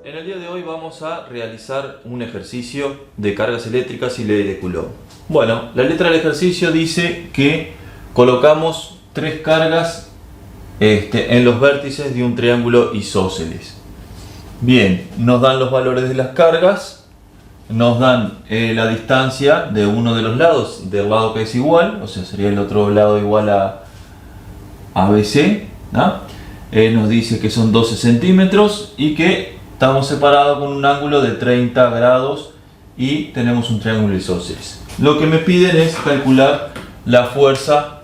En el día de hoy vamos a realizar un ejercicio de cargas eléctricas y ley de Coulomb. Bueno, la letra del ejercicio dice que colocamos tres cargas en los vértices de un triángulo isósceles. Bien, nos dan los valores de las cargas, nos dan la distancia de uno de los lados, del lado que es igual, o sea, sería el otro lado igual a ABC, ¿no? Nos dice que son 12 centímetros y que estamos separados con un ángulo de 30 grados y tenemos un triángulo isósceles. Lo que me piden es calcular la fuerza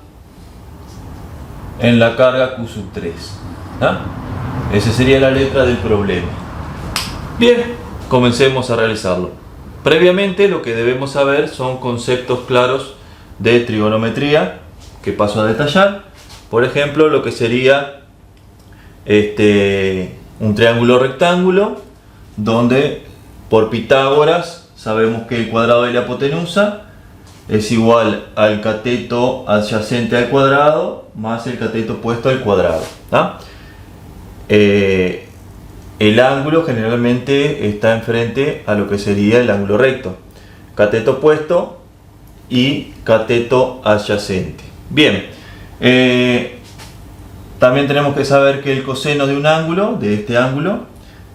en la carga Q3. ¿No? Esa sería la letra del problema. Bien, comencemos a realizarlo. Previamente lo que debemos saber son conceptos claros de trigonometría que paso a detallar. Por ejemplo, lo que sería un triángulo rectángulo donde por Pitágoras sabemos que el cuadrado de la hipotenusa es igual al cateto adyacente al cuadrado más el cateto opuesto al cuadrado, ¿no? El ángulo generalmente está enfrente a lo que sería el ángulo recto, cateto opuesto y cateto adyacente. Bien, también tenemos que saber que el coseno de un ángulo, de este ángulo,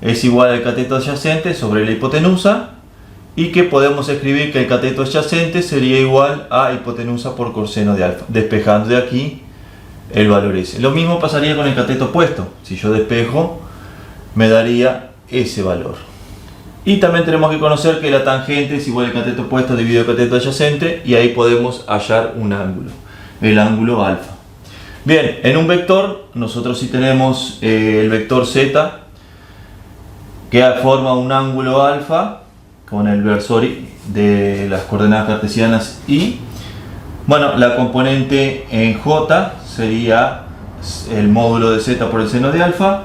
es igual al cateto adyacente sobre la hipotenusa y que podemos escribir que el cateto adyacente sería igual a hipotenusa por coseno de alfa, despejando de aquí el valor S. Lo mismo pasaría con el cateto opuesto. Si yo despejo, me daría ese valor. Y también tenemos que conocer que la tangente es igual al cateto opuesto dividido el cateto adyacente y ahí podemos hallar un ángulo, el ángulo alfa. Bien, en un vector nosotros sí tenemos el vector z que forma un ángulo alfa con el versor de las coordenadas cartesianas y bueno, la componente en j sería el módulo de z por el seno de alfa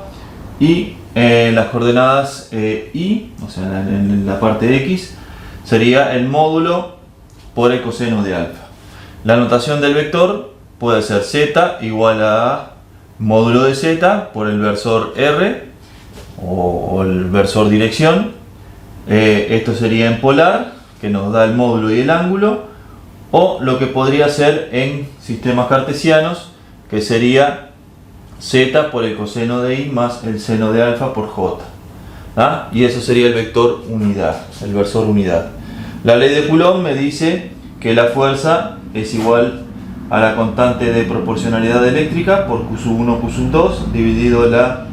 y las coordenadas y, o sea, en la parte x sería el módulo por el coseno de alfa. La notación del vector puede ser z igual a módulo de z por el versor r o el versor dirección. Esto sería en polar, que nos da el módulo y el ángulo, o lo que podría ser en sistemas cartesianos, que sería z por el coseno de i más el seno de alfa por j. ¿Ah? Y eso sería el vector unidad, el versor unidad. La ley de Coulomb me dice que la fuerza es igual a la constante de proporcionalidad eléctrica por Q1 Q2 dividido la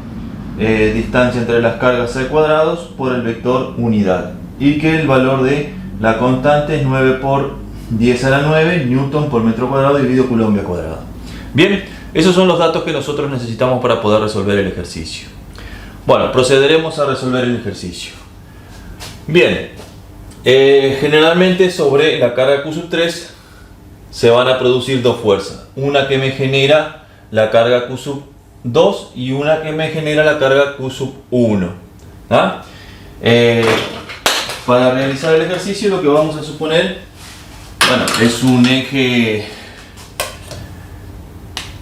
distancia entre las cargas al cuadrado por el vector unidad y que el valor de la constante es 9 por 10 a la 9 newton por metro cuadrado dividido Coulomb al cuadrado. Bien, esos son los datos que nosotros necesitamos para poder resolver el ejercicio. Bueno, procederemos a resolver el ejercicio. Bien, generalmente sobre la carga Q3 se van a producir dos fuerzas, una que me genera la carga Q2 y una que me genera la carga Q1. ¿Ah? Para realizar el ejercicio lo que vamos a suponer, bueno, es un eje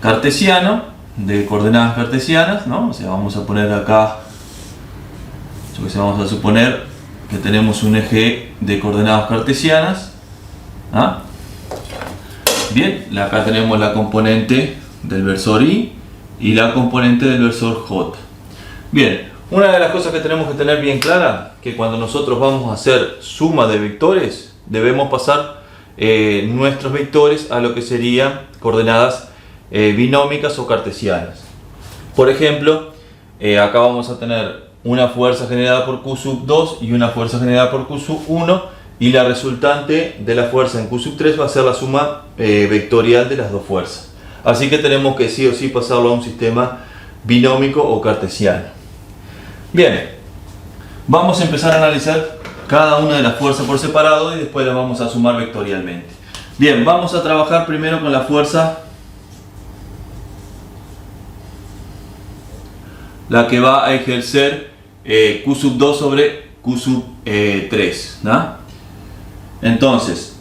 cartesiano de coordenadas cartesianas, ¿no? O sea, vamos a poner acá, vamos a suponer que tenemos un eje de coordenadas cartesianas. ¿Ah? Bien, acá tenemos la componente del versor i y la componente del versor j. Bien, una de las cosas que tenemos que tener bien clara, que cuando nosotros vamos a hacer suma de vectores, debemos pasar nuestros vectores a lo que serían coordenadas binómicas o cartesianas. Por ejemplo, acá vamos a tener una fuerza generada por Q2 y una fuerza generada por Q1 y la resultante de la fuerza en Q3 va a ser la suma vectorial de las dos fuerzas. Así que tenemos que sí o sí pasarlo a un sistema binómico o cartesiano. Bien, vamos a empezar a analizar cada una de las fuerzas por separado y después las vamos a sumar vectorialmente. Bien, vamos a trabajar primero con la fuerza, la que va a ejercer Q2 sobre Q3, ¿no? Entonces,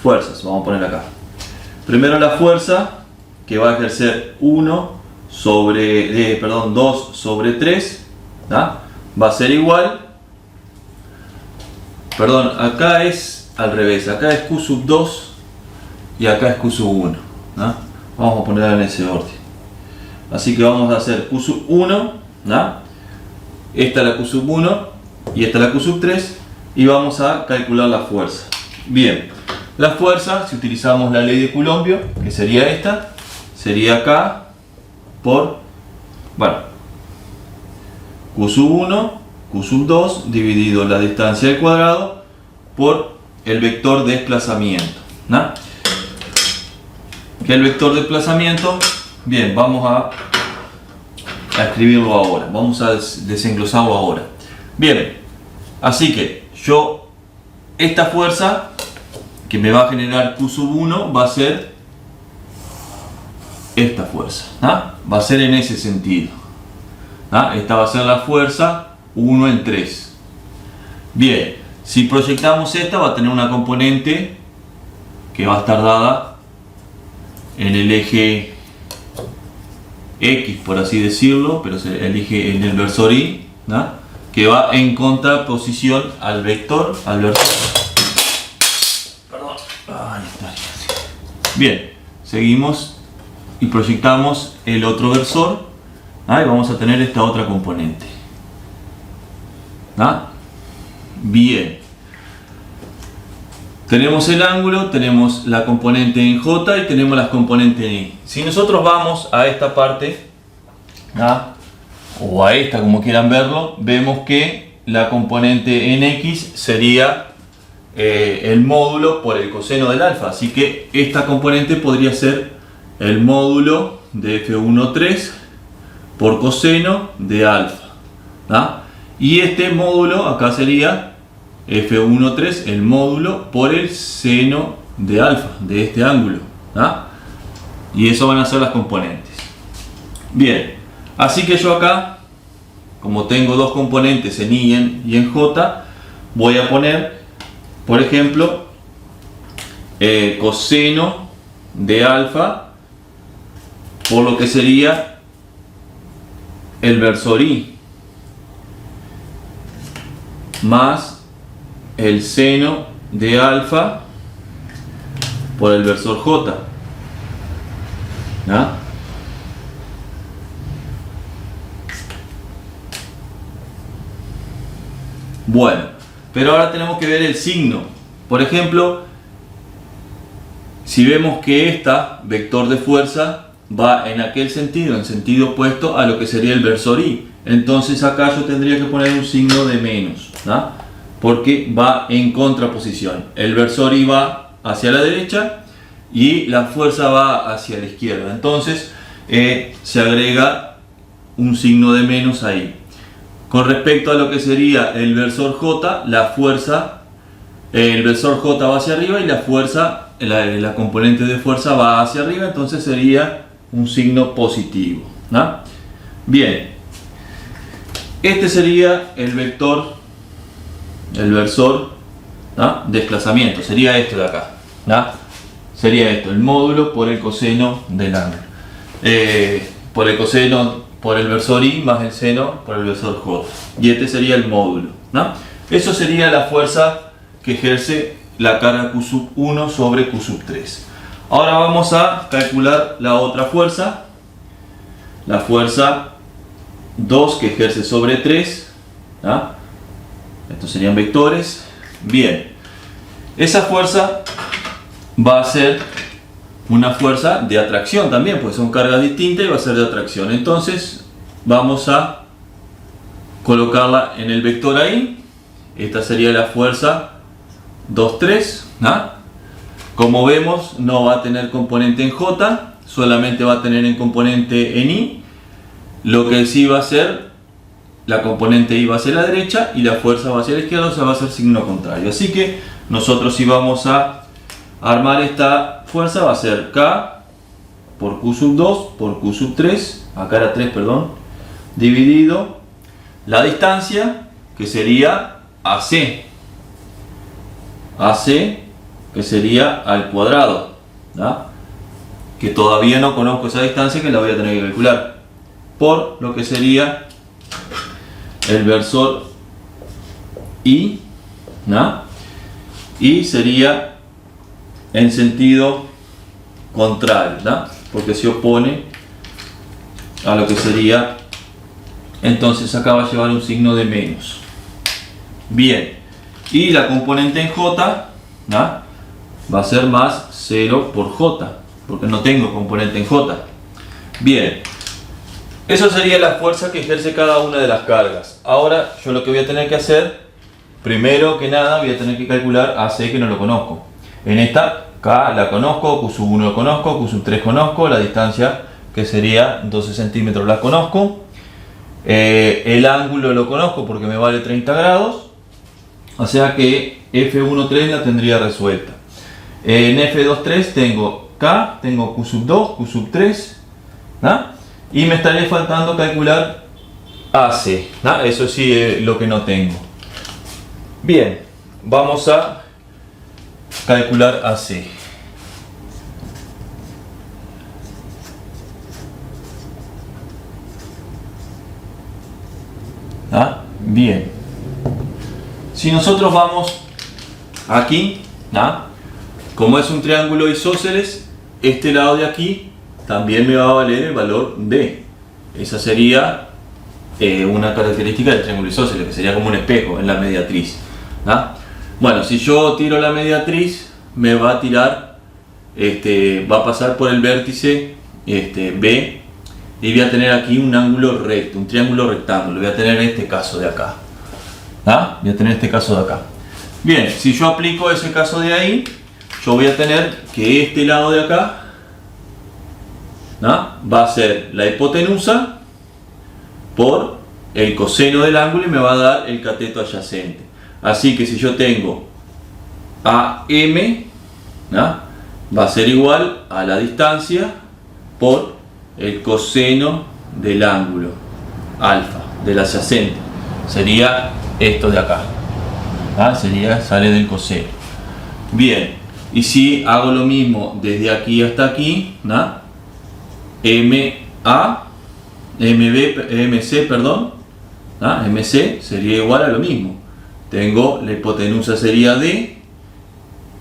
fuerzas, vamos a poner acá. Primero la fuerza que va a ejercer 2 sobre 3, ¿no? va a ser igual, perdón, acá es al revés, acá es Q sub 2 y acá es Q sub 1, ¿no? Vamos a ponerlo en ese orden. Así que vamos a hacer Q sub 1, ¿no? Esta es la Q sub 1 y esta es la Q sub 3 y vamos a calcular la fuerza. Bien, la fuerza, si utilizamos la ley de Coulombio, que sería esta, sería acá por, bueno, Q sub 1, Q sub 2 dividido la distancia al cuadrado por el vector de desplazamiento, ¿no? El vector de desplazamiento, bien, vamos a escribirlo ahora, vamos a desenglosarlo ahora. Bien, así que yo, esta fuerza que me va a generar Q sub 1 va a ser esta fuerza, ¿no? Va a ser en ese sentido, ¿no? Esta va a ser la fuerza 1 en 3. Bien, si proyectamos esta va a tener una componente que va a estar dada en el eje X, por así decirlo, pero se elige en el versor Y, ¿no? Que va en contraposición al vector, Perdón. Ahí está. Bien, seguimos y proyectamos el otro versor, ¿no? Y vamos a tener esta otra componente, ¿no? Bien, tenemos el ángulo, tenemos la componente en J y tenemos las componentes en I. Si nosotros vamos a esta parte, ¿no? O a esta, como quieran verlo, vemos que la componente en X sería el módulo por el coseno del alfa. Así que esta componente podría ser el módulo de F1,3 por coseno de alfa, ¿no? Y este módulo acá sería F1,3, el módulo por el seno de alfa, de este ángulo, ¿no? Y eso van a ser las componentes. Bien, así que yo acá, como tengo dos componentes en I y en J, voy a poner, por ejemplo, coseno de alfa por lo que sería el versor I más el seno de alfa por el versor J, ¿no? Bueno, pero ahora tenemos que ver el signo. Por ejemplo, si vemos que esta vector de fuerza va en aquel sentido, en sentido opuesto a lo que sería el versor I, entonces acá yo tendría que poner un signo de menos, ¿no? Porque va en contraposición. El versor I va hacia la derecha y la fuerza va hacia la izquierda. Entonces se agrega un signo de menos ahí. Con respecto a lo que sería el versor J, la fuerza, el versor J va hacia arriba y la fuerza, la componente de fuerza va hacia arriba, entonces sería un signo positivo, ¿no? Bien, este sería el vector, el versor, ¿no? Desplazamiento, sería esto de acá, ¿no? Sería esto, el módulo por el coseno del ángulo, por el coseno, por el versor I más el seno por el versor J, y este sería el módulo, ¿no? Eso sería la fuerza que ejerce la carga Q sub 1 sobre Q sub 3. Ahora vamos a calcular la otra fuerza, la fuerza 2 que ejerce sobre 3, ¿no? Estos serían vectores. Bien, esa fuerza va a ser una fuerza de atracción también, pues son cargas distintas y va a ser de atracción. Entonces vamos a colocarla en el vector ahí. Esta sería la fuerza 2, 3, ¿no? Como vemos, no va a tener componente en J, solamente va a tener en componente en I. Lo que sí va a ser, la componente I va hacia la derecha y la fuerza va hacia la izquierda, o sea, va a ser signo contrario. Así que nosotros si vamos a armar esta fuerza, va a ser K por Q sub 2 por Q sub 3, acá era 3, perdón, dividido la distancia, que sería AC, que sería al cuadrado, ¿no? Que todavía no conozco esa distancia, que la voy a tener que calcular, por lo que sería el versor I, ¿no? Y sería en sentido contrario, ¿no? Porque se opone a lo que sería, entonces acá va a llevar un signo de menos. Bien, y la componente en J, ¿no? Va a ser más 0 por J, porque no tengo componente en J. Bien, eso sería la fuerza que ejerce cada una de las cargas. Ahora yo lo que voy a tener que hacer, primero que nada voy a tener que calcular AC, que no lo conozco. En esta K la conozco, Q1 lo conozco, Q3 conozco, la distancia que sería 12 centímetros la conozco. El ángulo lo conozco porque me vale 30 grados. O sea que F1,3 la tendría resuelta. En F2,3 tengo K, tengo Q2, Q3, ¿no? Y me estaría faltando calcular AC, ¿no? Eso sí es lo que no tengo. Bien, vamos a calcular AC. ¿Ah? Bien, si nosotros vamos aquí, ¿ah? Como es un triángulo isósceles, este lado de aquí también me va a valer el valor D. Esa sería una característica del triángulo isósceles, que sería como un espejo en la mediatriz, ¿ah? Bueno, si yo tiro la mediatriz, me va a tirar, va a pasar por el vértice B, y voy a tener aquí un ángulo recto, un triángulo rectángulo. Voy a tener este caso de acá, ¿ah? Voy a tener este caso de acá. Bien, si yo aplico ese caso de ahí, yo voy a tener que este lado de acá, ¿no? Va a ser la hipotenusa por el coseno del ángulo y me va a dar el cateto adyacente. Así que si yo tengo AM, ¿no? Va a ser igual a la distancia por el coseno del ángulo alfa, del adyacente. Sería esto de acá, ¿no? Sale del coseno. Bien, y si hago lo mismo desde aquí hasta aquí, ¿no? MC, perdón, ¿no? MC sería igual a lo mismo. Tengo la hipotenusa sería D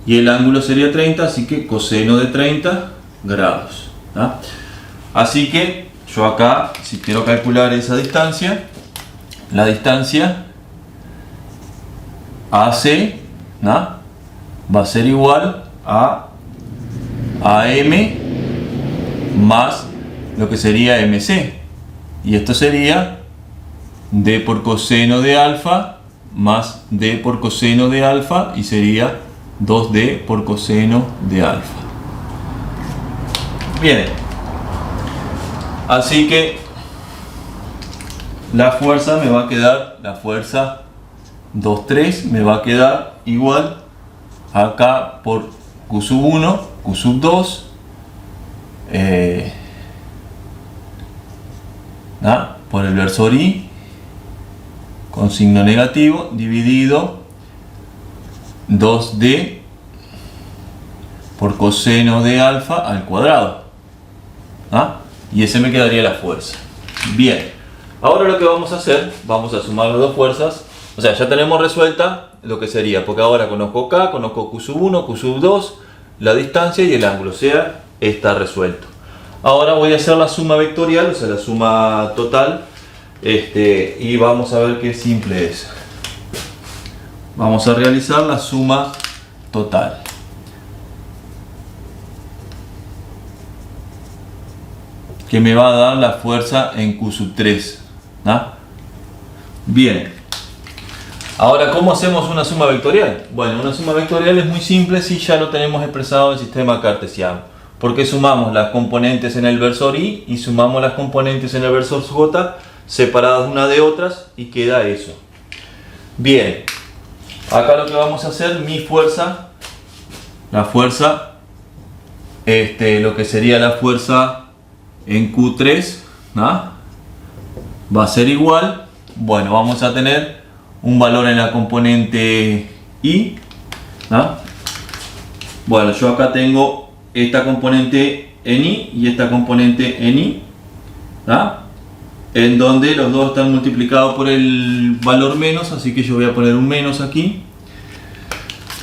y el ángulo sería 30, así que coseno de 30 grados, ¿no? Así que yo acá, si quiero calcular esa distancia, la distancia AC, ¿no? Va a ser igual a AM más lo que sería MC, y esto sería D por coseno de alfa más D por coseno de alfa, y sería 2D por coseno de alfa. Bien, así que la fuerza me va a quedar, la fuerza 2,3 me va a quedar igual acá por Q1, Q2, por el versor I con signo negativo, dividido 2D por coseno de alfa al cuadrado, y ese me quedaría la fuerza. Bien, ahora lo que vamos a hacer, vamos a sumar las dos fuerzas. O sea, ya tenemos resuelta lo que sería, porque ahora conozco K, conozco Q1, Q2, la distancia y el ángulo, o sea, está resuelto. Ahora voy a hacer la suma vectorial, o sea, la suma total, y vamos a ver qué simple es. Vamos a realizar la suma total. Que me va a dar la fuerza en Q3, ¿no? Bien. Ahora, ¿cómo hacemos una suma vectorial? Bueno, una suma vectorial es muy simple si ya lo tenemos expresado en el sistema cartesiano. Porque sumamos las componentes en el versor I y sumamos las componentes en el versor J separadas una de otras y queda eso. Bien, acá lo que vamos a hacer, mi fuerza, la fuerza, lo que sería la fuerza en Q3, ¿no? Va a ser igual, bueno, vamos a tener un valor en la componente I, ¿no? Bueno, yo acá tengo esta componente en I y esta componente en I, ¿no? en donde los dos están multiplicados por el valor menos, así que yo voy a poner un menos aquí.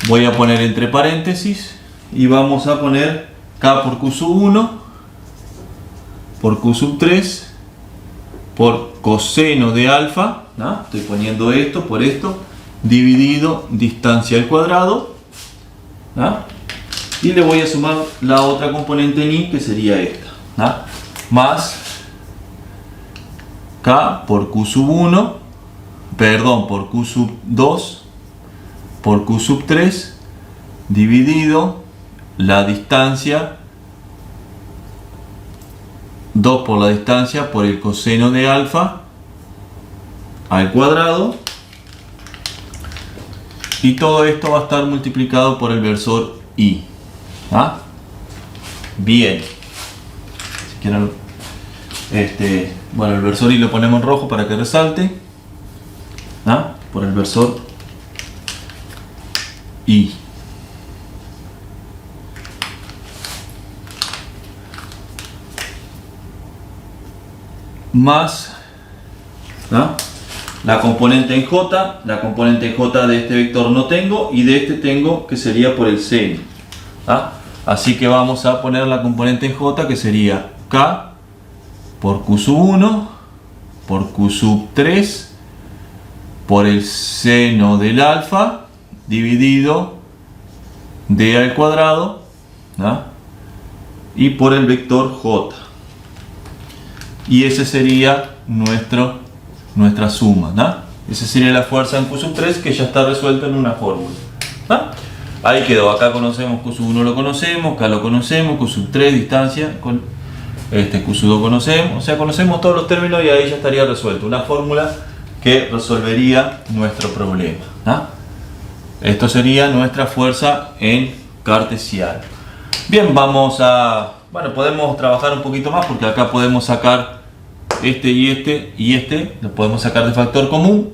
Voy a poner entre paréntesis y vamos a poner k por q sub 1 por q sub 3 por coseno de alfa, ¿no? Estoy poniendo esto por esto, dividido distancia al cuadrado, ¿no? Y le voy a sumar la otra componente en y, que sería esta, ¿no? Más k por q sub 1, perdón, por q sub 2 por q sub 3 dividido la distancia 2 por la distancia por el coseno de alfa al cuadrado, y todo esto va a estar multiplicado por el versor y. ¿Ah? Bien, si quieren, bueno, el versor y lo ponemos en rojo para que resalte. ¿Ah? Por el versor y. Más, ¿no?, la componente en j. La componente en j de este vector no tengo, y de este tengo, que sería por el seno. ¿Ah? Así que vamos a poner la componente en j, que sería k por q sub 1 por q sub 3 por el seno del alfa dividido d al cuadrado, ¿no?, y por el vector j. Y ese sería nuestra suma, ¿no? Esa sería la fuerza en q sub 3, que ya está resuelta en una fórmula, ¿no? Ahí quedó. Acá conocemos q sub 1, lo conocemos, k lo conocemos, q sub 3 distancia, con q sub 2 conocemos, o sea, conocemos todos los términos y ahí ya estaría resuelto. Una fórmula que resolvería nuestro problema, ¿no? Esto sería nuestra fuerza en cartesiano. Bien, vamos a... Bueno, podemos trabajar un poquito más, porque acá podemos sacar este y este, lo podemos sacar de factor común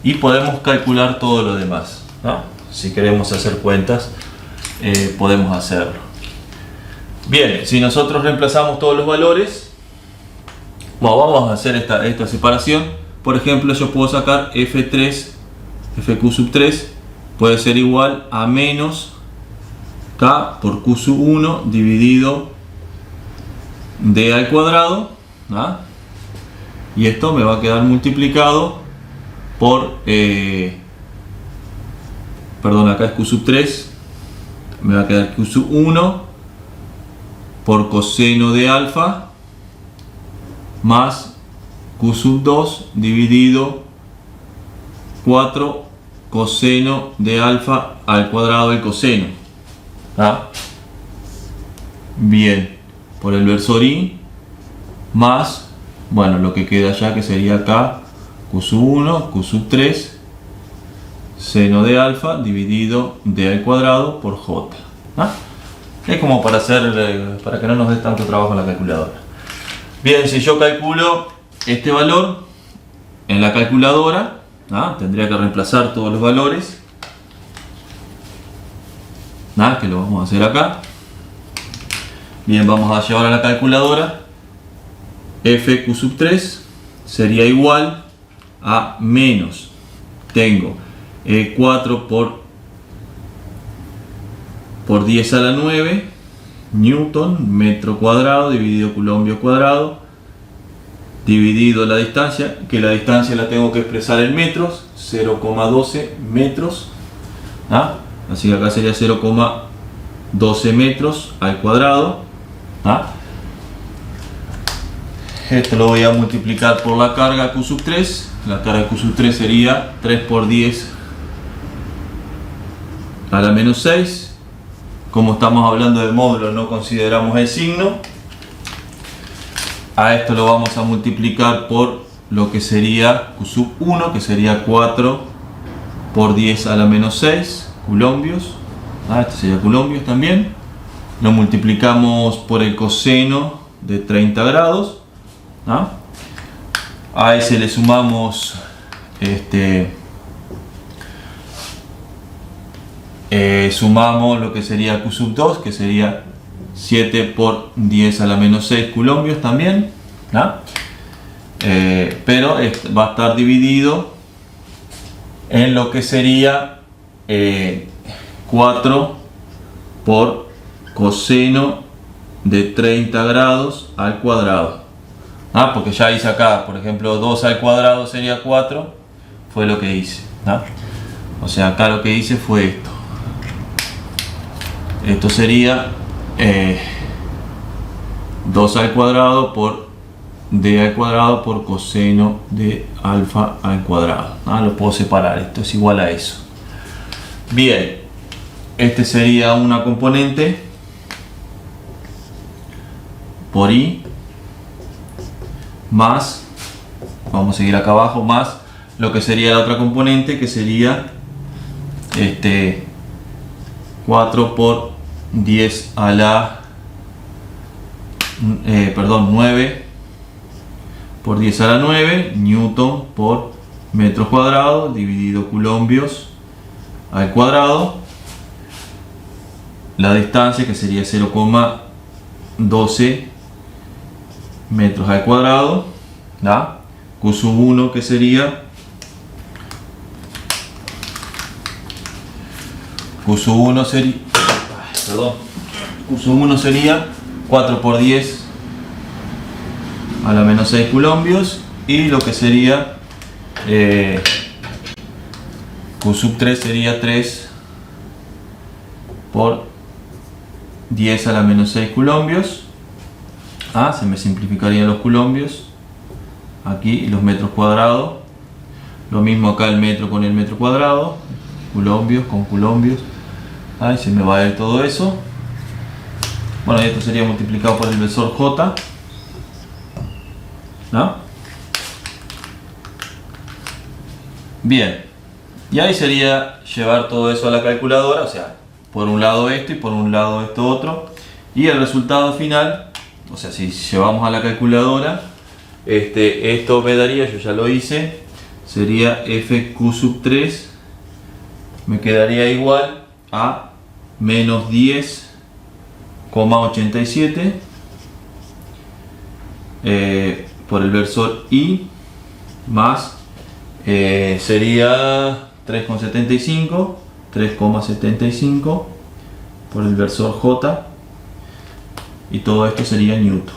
y podemos calcular todo lo demás, ¿no? Si queremos hacer cuentas, podemos hacerlo. Bien, si nosotros reemplazamos todos los valores, bueno, vamos a hacer esta separación. Por ejemplo, yo puedo sacar f3, fq sub 3 puede ser igual a menos k por q sub 1 dividido d al cuadrado, ¿no? Y esto me va a quedar multiplicado por perdón, acá es q sub 3, me va a quedar q sub 1 por coseno de alfa más q sub 2 dividido 4 coseno de alfa al cuadrado del coseno. ¿Ah? Bien, por el versor y más, bueno, lo que queda ya, que sería acá q sub 1, q sub 3 seno de alfa dividido d al cuadrado por j. ¿Ah? Es como para para que no nos dé tanto trabajo en la calculadora. Bien, si yo calculo este valor en la calculadora, ¿ah?, tendría que reemplazar todos los valores, ¿ah?, que lo vamos a hacer acá. Bien, vamos a llevar a la calculadora. Fq sub 3 sería igual a menos, tengo 4 por 10 a la 9 newton metro cuadrado dividido coulombio cuadrado dividido la distancia, que la distancia la tengo que expresar en metros, 0,12 metros, ¿ah? Así que acá sería 0,12 metros al cuadrado, ¿ah? Esto lo voy a multiplicar por la carga q sub 3. La carga q sub 3 sería 3 por 10 a la menos 6. Como estamos hablando de módulos, no consideramos el signo. A esto lo vamos a multiplicar por lo que sería q sub 1, que sería 4 por 10 a la menos 6 coulombios. Esto sería coulombios también. Lo multiplicamos por el coseno de 30 grados. A ese le sumamos sumamos lo que sería q sub 2, que sería 7 por 10 a la menos 6 coulombios también, ¿no? pero va a estar dividido en lo que sería 4 por coseno de 30 grados al cuadrado. Porque ya hice acá, por ejemplo, 2 al cuadrado sería 4, fue lo que hice. O sea, acá lo que hice fue esto. Esto sería 2 al cuadrado por d al cuadrado por coseno de alfa al cuadrado. Lo puedo separar, esto es igual a eso. Bien, este sería una componente por i más, vamos a seguir acá abajo, más lo que sería la otra componente, que sería 4 por 10 a la 9 por 10 a la 9 newton por metro cuadrado dividido coulombios al cuadrado. La distancia, que sería 0,12 metros al cuadrado, Q sub 1, que sería Q sub 1 sería 4 por 10 a la menos 6 coulombios, y lo que sería Q sub 3 sería 3 por 10 a la menos 6 coulombios. Se me simplificarían los coulombios aquí y los metros cuadrados. Lo mismo acá, el metro con el metro cuadrado, coulombios con coulombios. Se me va a ir todo eso. Bueno, y esto sería multiplicado por el versor J. Bien, y ahí sería llevar todo eso a la calculadora, o sea, por un lado esto y por un lado esto otro, y el resultado final, o sea, si llevamos a la calculadora, esto me daría, yo ya lo hice, sería fq sub 3, me quedaría igual a menos 10,87 por el versor i, más sería 3,75 por el versor j, y todo esto sería newton.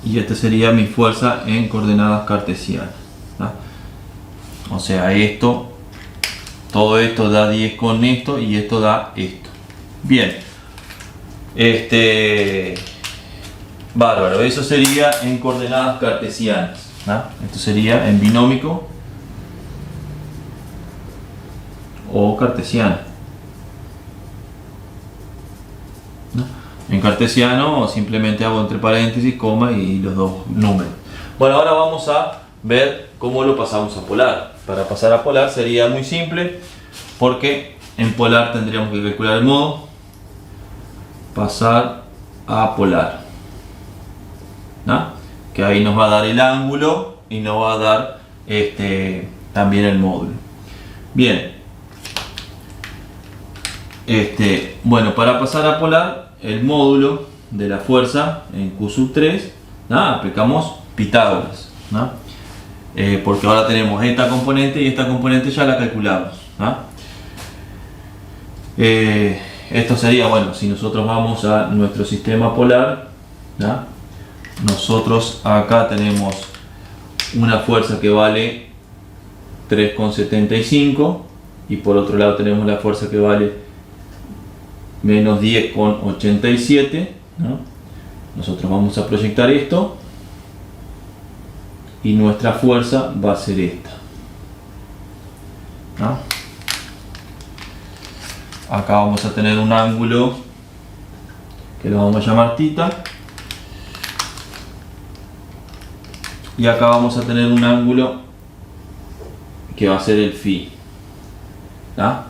Y esta sería mi fuerza en coordenadas cartesianas. O sea, todo esto da 10 con esto, y esto da esto. Bien, bárbaro, eso sería en coordenadas cartesianas. Esto sería en binómico o cartesiano. En cartesiano simplemente hago entre paréntesis, coma y los dos números. Bueno, ahora vamos a ver cómo lo pasamos a polar. Para pasar a polar sería muy simple, porque en polar tendríamos que calcular el modo, pasar a polar, que ahí nos va a dar el ángulo y nos va a dar también el módulo. Bien, bueno, para pasar a polar, el módulo de la fuerza en Q sub 3, aplicamos Pitágoras, porque ahora tenemos esta componente y esta componente ya la calculamos. Esto sería, bueno, si nosotros vamos a nuestro sistema polar, nosotros acá tenemos una fuerza que vale 3,75, y por otro lado tenemos la fuerza que vale menos 10,87. Nosotros vamos a proyectar esto, y nuestra fuerza va a ser esta. Acá vamos a tener un ángulo que lo vamos a llamar θ, y acá vamos a tener un ángulo que va a ser el φ. Va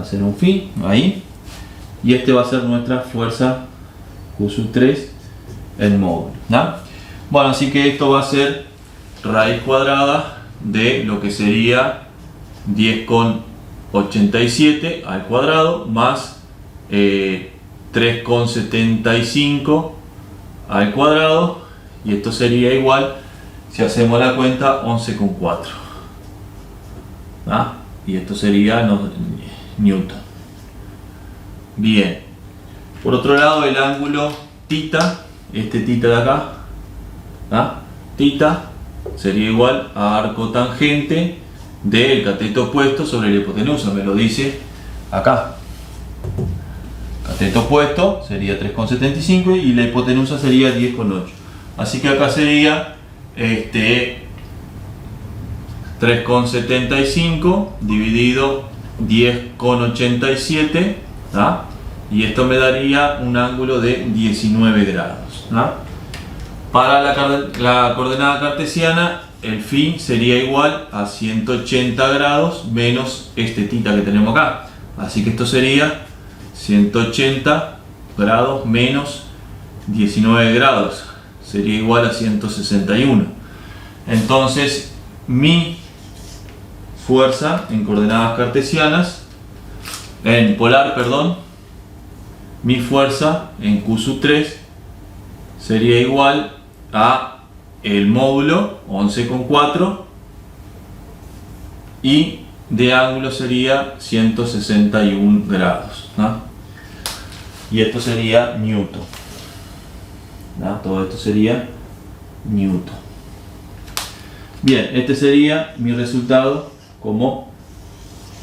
a ser un φ ahí, y este va a ser nuestra fuerza Q sub 3 en módulo. Bueno, así que esto va a ser raíz cuadrada de lo que sería 10 con 3,87 al cuadrado más 3,75 al cuadrado, y esto sería igual, si hacemos la cuenta, 11,4. ¿Ah? Y esto sería Newton. Bien. Por otro lado, el ángulo tita, este tita de acá, ¿ah? Tita sería igual a arco tangente del cateto opuesto sobre la hipotenusa, me lo dice acá. Cateto opuesto sería 3,75 y la hipotenusa sería 10,8. Así que acá sería 3,75 dividido 10,87, ¿ah? Y esto me daría un ángulo de 19 grados. ¿Ah? Para la coordenada cartesiana, el phi sería igual a 180 grados menos este tita que tenemos acá. Así que esto sería 180 grados menos 19 grados. Sería igual a 161. Entonces, mi fuerza en coordenadas cartesianas, en polar, perdón, mi fuerza en Q sub 3 sería igual a el módulo 11,4 y de ángulo sería 161 grados, ¿no? Y esto sería Newton, ¿no? Todo esto sería Newton. Bien, este sería mi resultado como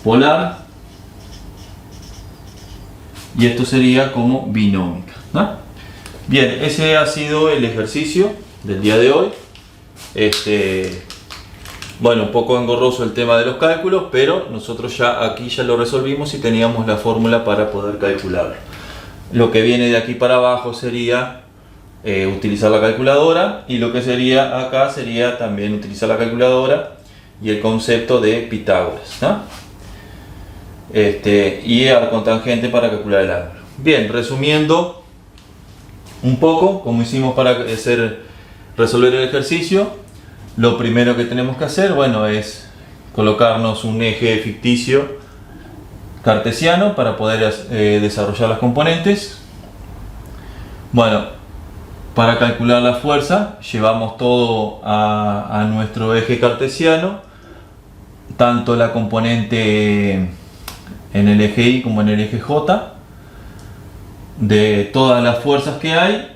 polar y esto sería como binómica, ¿no? Bien, ese ha sido el ejercicio del día de hoy. Bueno, un poco engorroso el tema de los cálculos, pero nosotros aquí ya lo resolvimos y teníamos la fórmula para poder calcularlo. Lo que viene de aquí para abajo sería utilizar la calculadora, y lo que sería acá sería también utilizar la calculadora y el concepto de Pitágoras, ¿no? Y arco tangente para calcular el ángulo. Bien, resumiendo un poco cómo hicimos para resolver el ejercicio, lo primero que tenemos que hacer, bueno, es colocarnos un eje ficticio cartesiano para poder desarrollar las componentes. Bueno, para calcular la fuerza llevamos todo a nuestro eje cartesiano, tanto la componente en el eje Y como en el eje J de todas las fuerzas que hay.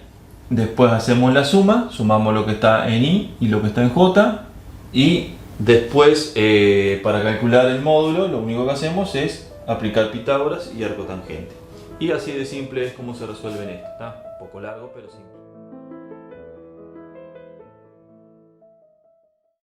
Después hacemos la suma, sumamos lo que está en Y y lo que está en J, y después para calcular el módulo lo único que hacemos es aplicar Pitágoras y arco tangente. Y así de simple es como se resuelven esto. Está un poco largo, pero simple.